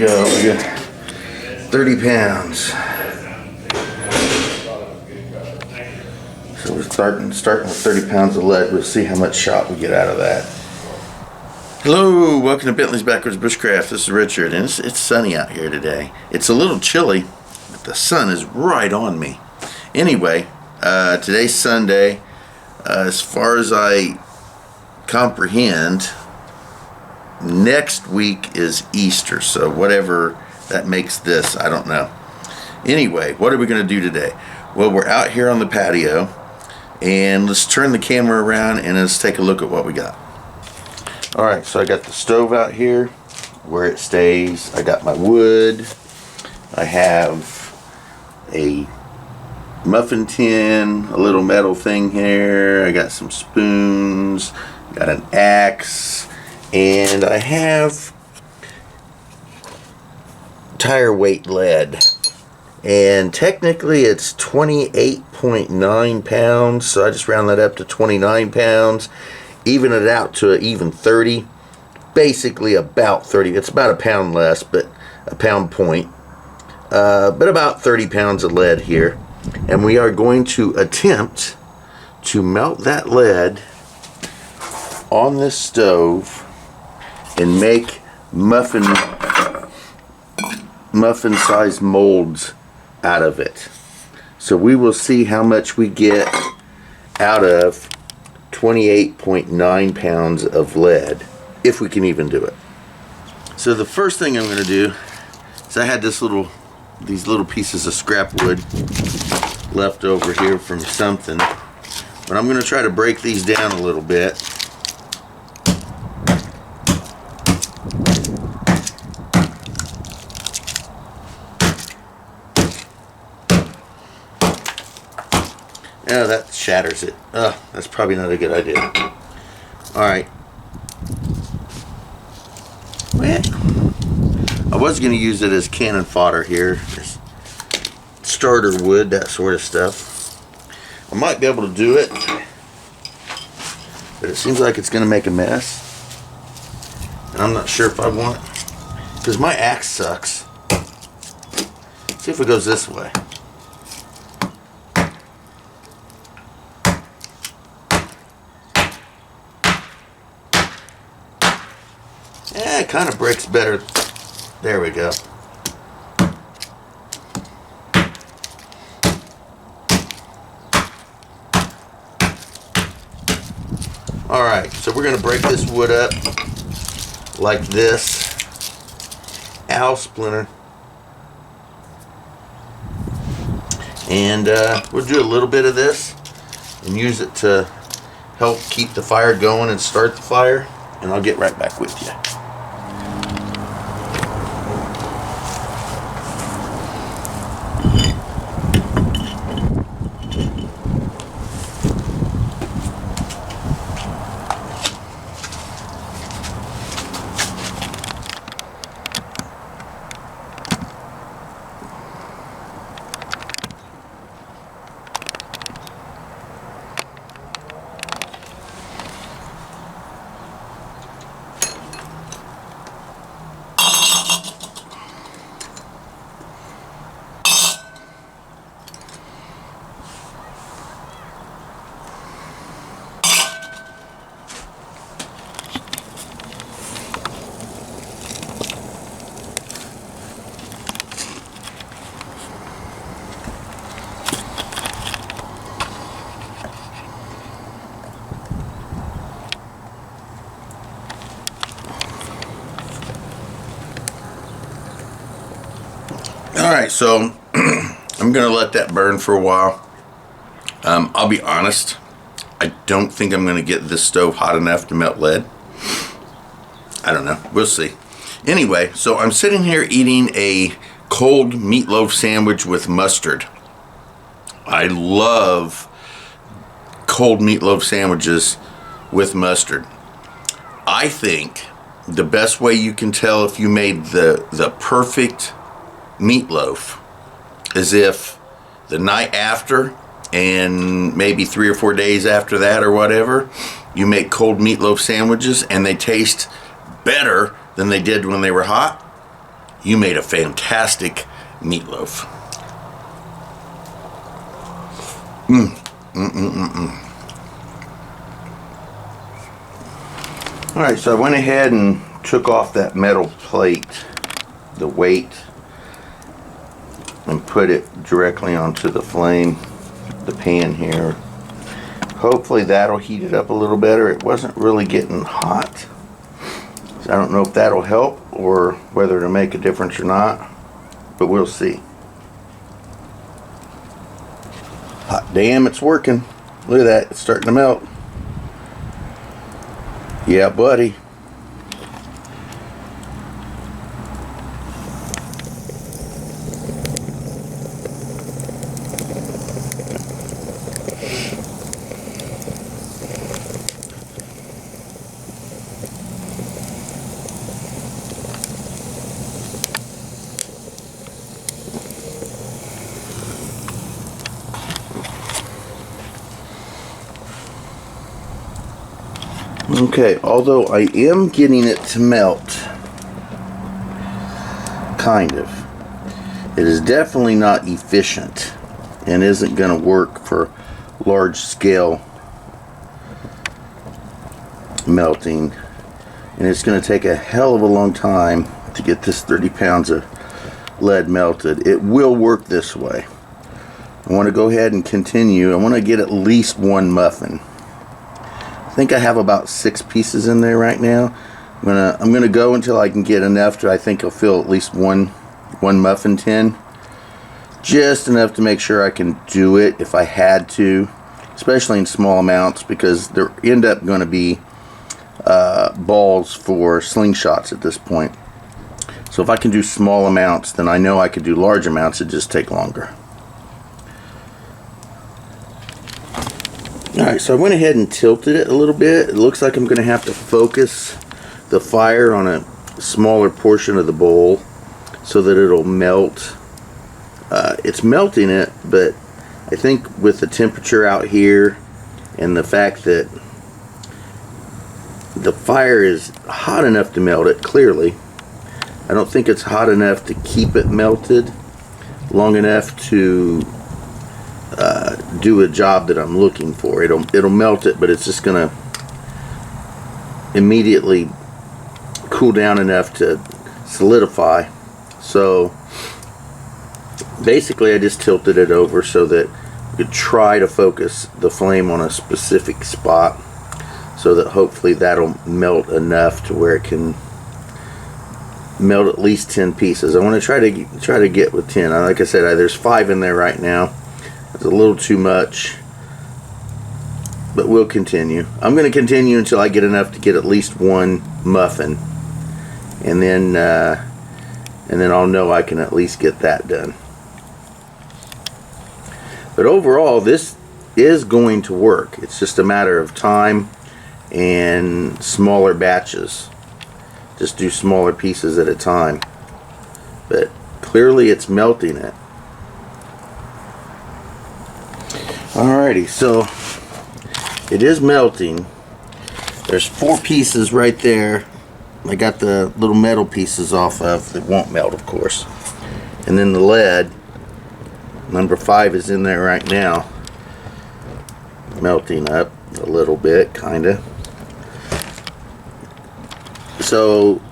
go. We got 30 pounds. So we're starting with 30 pounds of lead. We'll see how much shot we get out of that. Hello, welcome to Bentley's Backwoods Bushcraft. This is Richard, and it's sunny out here today. It's a little chilly, but the sun is right on me. Anyway, today's Sunday. As far as I comprehend, next week is Easter, so whatever that makes this, I don't know. Anyway, what are we going to do today? Well, we're out here on the patio, and let's turn the camera around and let's take a look at what we got. Alright, so I got the stove out here where it stays. I got my wood. I have a muffin tin, a little metal thing here. I got some spoons, got an axe, and I have tire weight lead. And technically it's 28.9 pounds, so I just round that up to 29 pounds. Even it out to an even 30, basically about 30. It's about a pound less, but a pound point. But about 30 pounds of lead here. And we are going to attempt to melt that lead on this stove and make muffin size molds out of it. So we will see how much we get out of 28.9 pounds of lead, if we can even do it. So the first thing I'm going to do is I had these little pieces of scrap wood left over here from something, but I'm going to try to break these down a little bit. Oh, that shatters it. Oh, that's probably not a good idea. Alright. Well, I was going to use it as cannon fodder here. Starter wood, that sort of stuff. I might be able to do it, but it seems like it's going to make a mess. And I'm not sure if I want, because my axe sucks. Let's see if it goes this way. Yeah, it kind of breaks better. There we go. Alright, so we're going to break this wood up like this. Ow, splinter. And we'll do a little bit of this and use it to help keep the fire going and start the fire. And I'll get right back with you. Alright, so I'm going to let that burn for a while. I'll be honest, I don't think I'm going to get this stove hot enough to melt lead. I don't know. We'll see. Anyway, so I'm sitting here eating a cold meatloaf sandwich with mustard. I love cold meatloaf sandwiches with mustard. I think the best way you can tell if you made the perfect meatloaf is if the night after and maybe 3 or 4 days after that or whatever, you make cold meatloaf sandwiches and they taste better than they did when they were hot. you made a fantastic meatloaf. Alright, so I went ahead and took off that metal plate, the weight, and put it directly onto the flame, the pan here. Hopefully that'll heat it up a little better. It wasn't really getting hot. So I don't know if that'll help or whether it'll make a difference or not, but we'll see. Hot damn, it's working. Look at that, it's starting to melt. Yeah, buddy. Okay, although I am getting it to melt, kind of, it is definitely not efficient and isn't going to work for large scale melting, and it's going to take a hell of a long time to get this 30 pounds of lead melted. It will work this way. I want to go ahead and continue. I want to get at least one muffin. I think I have about 6 pieces in there right now. I'm gonna go until I can get enough to, I think I'll fill at least one muffin tin, just enough to make sure I can do it if I had to, especially in small amounts, because there end up going to be balls for slingshots at this point. So if I can do small amounts, then I know I could do large amounts. It just take longer. Alright, so I went ahead and tilted it a little bit. It looks like I'm going to have to focus the fire on a smaller portion of the bowl so that it'll melt. It's melting it, but I think with the temperature out here and the fact that the fire is hot enough to melt it, clearly, I don't think it's hot enough to keep it melted long enough to do a job that I'm looking for. It'll melt it, but it's just gonna immediately cool down enough to solidify. So basically I just tilted it over so that you could try to focus the flame on a specific spot, so that hopefully that'll melt enough to where it can melt at least 10 pieces. I want to try to get with 10. Like I said, there's 5 in there right now. It's a little too much, but we'll continue. I'm going to continue until I get enough to get at least one muffin, and then I'll know I can at least get that done. But overall, this is going to work. It's just a matter of time and smaller batches. Just do smaller pieces at a time. But clearly it's melting it. Alrighty, so it is melting. There's 4 pieces right there. I got the little metal pieces off of that won't melt, of course. And then the lead, number 5, is in there right now, melting up a little bit, kinda. So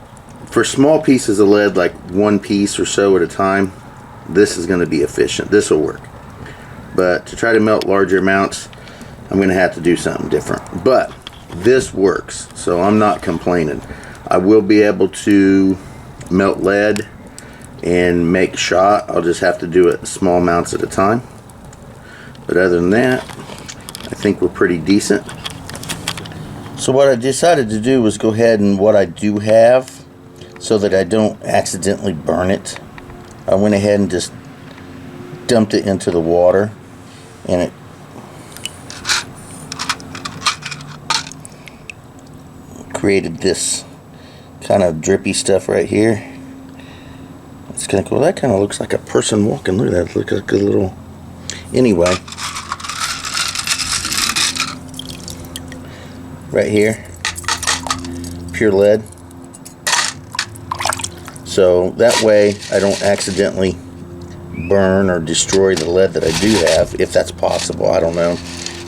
for small pieces of lead, like 1 piece or so at a time, this is going to be efficient. This will work. But to try to melt larger amounts, I'm going to have to do something different. But this works, so I'm not complaining. I will be able to melt lead and make shot. I'll just have to do it small amounts at a time. But other than that, I think we're pretty decent. So what I decided to do was go ahead and what I do have, so that I don't accidentally burn it, I went ahead and just dumped it into the water, and it created this kind of drippy stuff right here. It's kind of cool. That kind of looks like a person walking. Look at that. Looks like a little... Anyway, right here, pure lead. So that way I don't accidentally burn or destroy the lead that I do have, if that's possible. I don't know.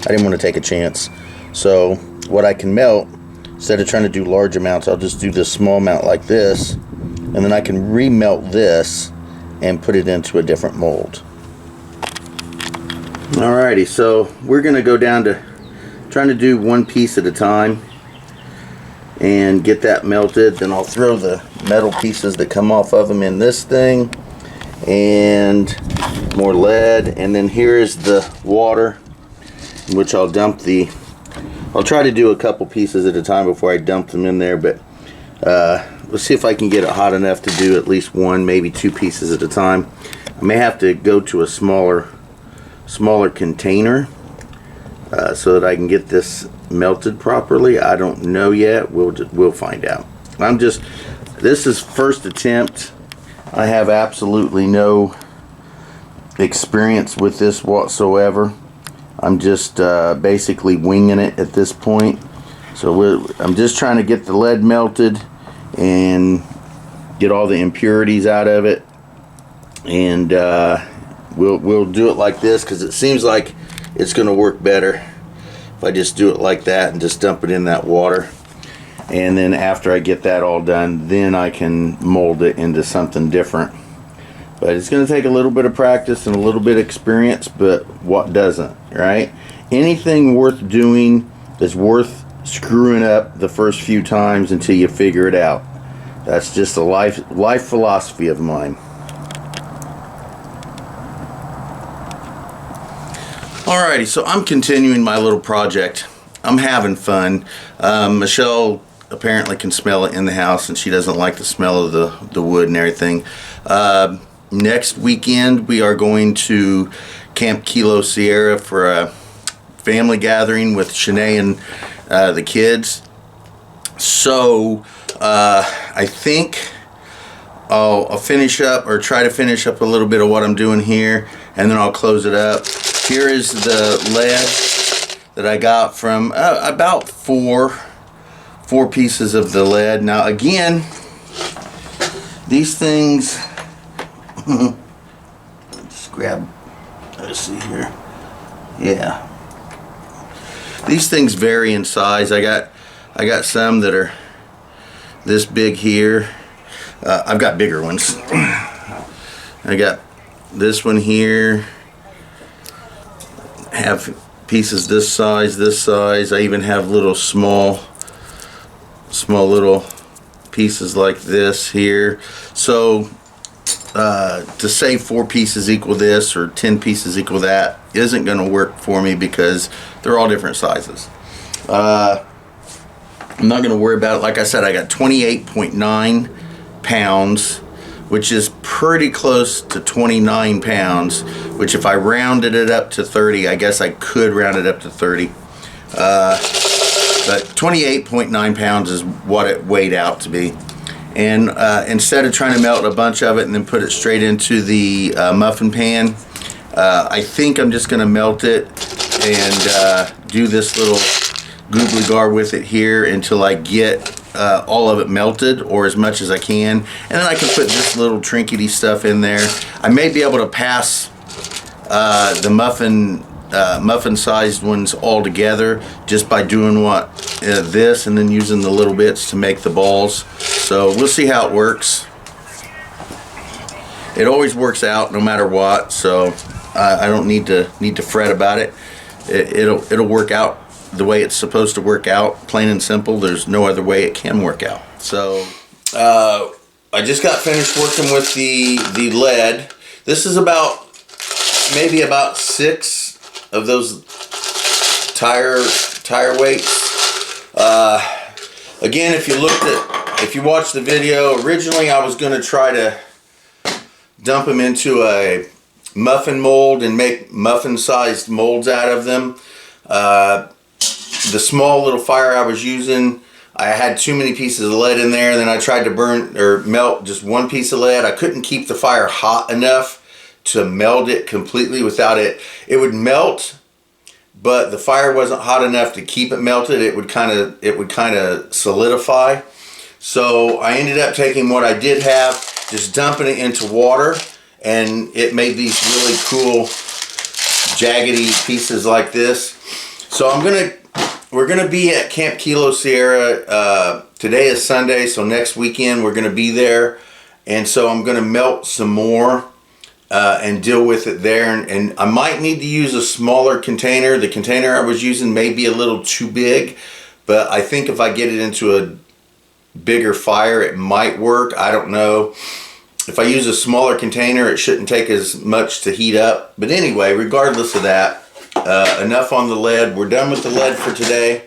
I didn't want to take a chance. So what I can melt, instead of trying to do large amounts, I'll just do this small amount like this, and then I can remelt this and put it into a different mold. Alrighty, so we're going to go down to trying to do one piece at a time and get that melted. Then I'll throw the metal pieces that come off of them in this thing, and more lead, and then here is the water, which I'll dump I'll try to do a couple pieces at a time before I dump them in there, but let's see if I can get it hot enough to do at least one, maybe two pieces at a time. I may have to go to a smaller container so that I can get this melted properly. I don't know yet. We'll find out. This is first attempt. I have absolutely no experience with this whatsoever. I'm just basically winging it at this point. So I'm just trying to get the lead melted and get all the impurities out of it, and we'll do it like this because it seems like it's going to work better if I just do it like that and just dump it in that water. And then after I get that all done, then I can mold it into something different. But it's going to take a little bit of practice and a little bit of experience, but what doesn't, right? Anything worth doing is worth screwing up the first few times until you figure it out. That's just a life philosophy of mine. Alrighty, so I'm continuing my little project. I'm having fun. Michelle apparently can smell it in the house, and she doesn't like the smell of the wood and everything. Next weekend we are going to Camp Kilo Sierra for a family gathering with Shanae and the kids. So I think I'll finish up, or try to finish up a little bit of what I'm doing here, and then I'll close it up. Here is the lead that I got from about four pieces of the lead. Now again, these things let's grab, let's see here. Yeah, these things vary in size. I got some that are this big here. I've got bigger ones. I got this one here. Have pieces this size. I even have little small little pieces like this here. So to say 4 pieces equal this or 10 pieces equal that isn't going to work for me because they're all different sizes. I'm not going to worry about it. Like I said, I got 28.9 pounds, which is pretty close to 29 pounds, which if I rounded it up to 30, I guess I could round it up to 30. But 28.9 pounds is what it weighed out to be. And instead of trying to melt a bunch of it and then put it straight into the muffin pan, I think I'm just going to melt it and do this little googly gar with it here until I get all of it melted, or as much as I can, and then I can put this little trinkety stuff in there. I may be able to pass the muffin sized ones all together just by doing this and then using the little bits to make the balls. So we'll see how it works. It always works out no matter what, so I don't need to fret about it. It'll work out the way it's supposed to work out, plain and simple. There's no other way it can work out. So I just got finished working with the lead. This is maybe about 6 of those tire weights. Again, if you watched the video, originally I was going to try to dump them into a muffin mold and make muffin sized molds out of them. The small little fire I was using, I had too many pieces of lead in there, and then I tried to burn or melt just one piece of lead. I couldn't keep the fire hot enough to meld it completely without it. It would melt, but the fire wasn't hot enough to keep it melted. It would kind of solidify. So I ended up taking what I did have, just dumping it into water, and it made these really cool jaggedy pieces like this. So we're gonna be at Camp Kilo Sierra. Today is Sunday, so next weekend we're gonna be there, and so I'm gonna melt some more and deal with it there. And I might need to use a smaller container. The container I was using may be a little too big, but I think if I get it into a bigger fire, it might work. I don't know. If I use a smaller container, it shouldn't take as much to heat up. But anyway, regardless of that, enough on the lead. We're done with the lead for today.